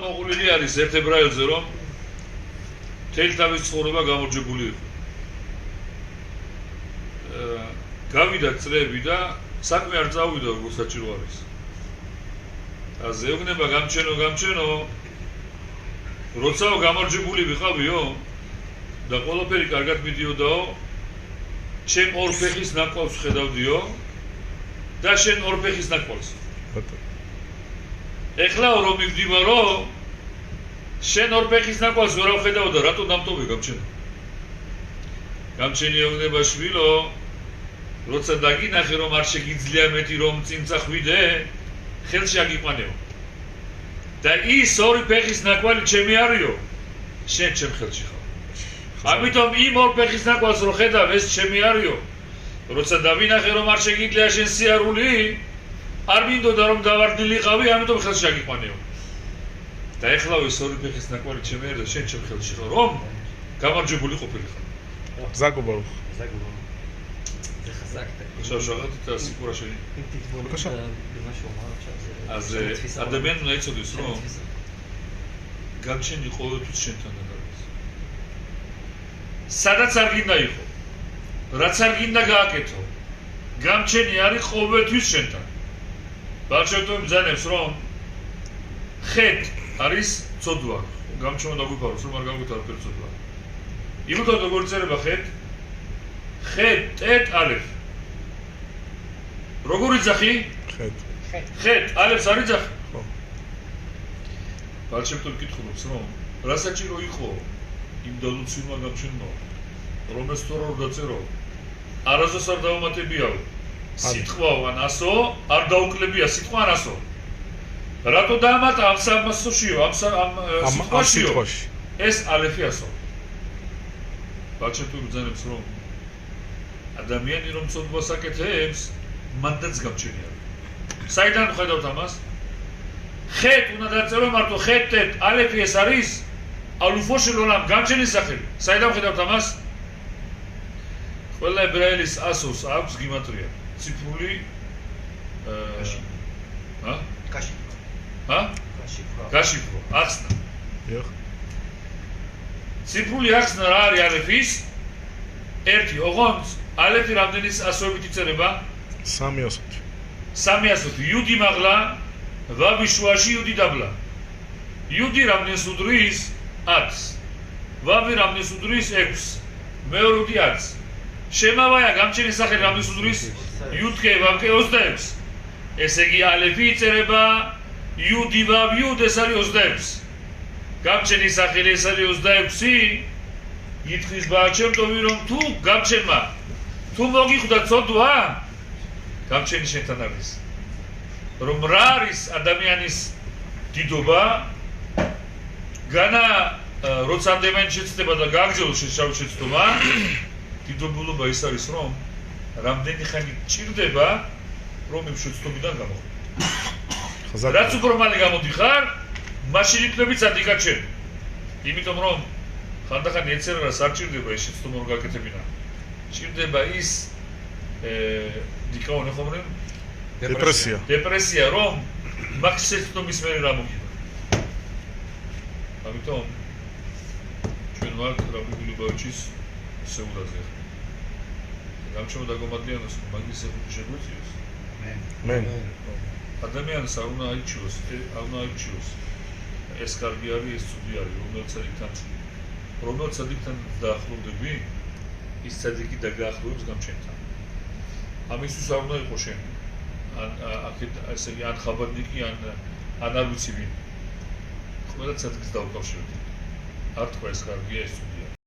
მოყოლილი არის ერთ ებრაელზე, რომ თელ თავის ცხოვრება გამარჯვებული იყო. გავიდა წლები და საქმე არ წავიდა როგორც საჭირო არის. ასე ეუბნება გამჩენო, როცაო გამარჯვებული ვიყავიო და ყველაფერი კარგად მიდიოდაო, ჩემ ორ ფეხის ნაკვავს ხედავდიო და შენ ორ ფეხის ნაკვავს. ეხლა რომ მივდივარო, შენ ორ ფეხის ნაკვავს ვერ ავხედავ და რატო დამტოვე გამჩენო? გამჩენი ეუბნება შვილო, როცა დაგინახე რომ არ შეგიძლია მეტი რომ წინ წახვიდე, ხელში აგიყვანეო. და ის ორი ფეხის ნაკვალი ჩემი არისო, შენ ჩემ ხელში ხარ. ამიტომ იმ ორ ფეხის ნაკვალს რო ხედავ, ეს ჩემი არისო. როცა დავინახე რომ არ შეგიძლია შენ სიარული, არ მინდოდა რომ დავარდნილიყავი, ამიტომ ხელში აგიყვანეო. და ეხლა ეს ორი ფეხის ნაკვალი ჩემი არისო, შენ ჩემ ხელში ხარ, რომ გამარჯვებული ყოფილიყავ. ზაგუბო. შაშაღად და სიკურაში. აზე ადამიანი უნდა იცოდეს, რომ გამჩენი ყოველთვის შენთან არის. სადაც არ გინდა იყო, რაც არ გინდა გააკეთო, გამჩენი არის ყოველთვის შენთან. ბავშვებთან ბრძანებს, რომ ხეთ არის ცოდვა. გამჩენო დაგვიფაროს, რომ არ გაგვიტარო ფერ ცოდვა. იმითო როგორ წერება ხეთ? ხეთ ტეტ ალეფ. როგორ იძახი? ხეთ ალეფს არ იძახი? ხო. ბავშვებთან კითხულობს, რომ რა საჭირო იყო იმ დალუცილმა გამჩენო, რომ ეს თორ დაწერო, არასდროს არ დავუმატებიაო, სიტყვაო ან ასო, არ დაუკლებია სიტყვა ან ასო. რატო დაამატა ამ სამასოშიო, ამ სიტყვაშიო, ეს ალეფი ასო. ბავშვებთან ბრძანებს, რომ ადამიანი რომ ცოდვას აკეთებს, მანდაც გამჩენი არის. საიდან ხედავთ ამას? ხეთ უნდა დაწერო მარტო ხეთ ალეფი ეს არის ალუფოში როლამ გამჩენის სახელი. საიდან ხედავთ ამას? ყველა ებრაელის ასოს აქვს გიმატრია. ციფრული გაშიფრო. ახსნა. ციფრული ახსნა რა არის ალეფის? 1 ოღონდ ალეფი რამდენის ასოებით იწერება? 300. 300. იუდი მაღლა, ვავი შუაში იუდი დაბლა. იუდი რამდენს უდრის? 10. ვავი რამდენს უდრის? 6. მეორედი 10. შემავაია გამჩენის სახელი რამდენს უდრის? იუდკე ვავკე 26. ესე იგი ალეფი იწერება იუდი ვავ იუდ ეს არის 26. გამჩენის სახელი ეს არის 26. ითქვის ბაჩემტოვი რომ თუ გამჩენმა თუ მოგიხვდა ცოდვა, გამჩენი შენთან არის. რომ რა არის ადამიანის დიდობა, განა როცა ადამიანი შეცდება და გააგრძელოს შავ შეცდომა, დიდებულობა ის არის, რომ რამდენი ხანი ჭირდება, რომ იმ შეცდომიდან გამოხდე. რაც უფრო მალე გამოდიხარ, მაშინ იქნები წადიკად შენ. იმიტომ რომ ხანდახან ეცერას არ ჭირდება ის შეცდომა რომ გაკეთებინა. ჭირდება ის დიკაონი ხომრენ? დეპრესია, რომ მაგ შეცდომის მერე რა მოგივა. ამიტომ ჩვენ ვართ რაბინული ბავჩის სეულაზე. გამჩენო დაგომადლიანოს, მაგის ეფუჭი შეგვეციოს. მე. ადამიანს არ უნდა აიჩიოს. ეს კარგი არის, ეს ცუდი არის, რომელიც ადიქთან დაახლოვდები, ის ცადიკი დაგაახლოვებს გამჩენთან. ამისთვის არ უნდა იყო შენ. ესე იგი ან ხაბარნიკი, ან არ ვიცი ვინ. ყველა ცადიკს დავუკავშირდი. არ თქვა ეს კარგია, ეს ცუდია.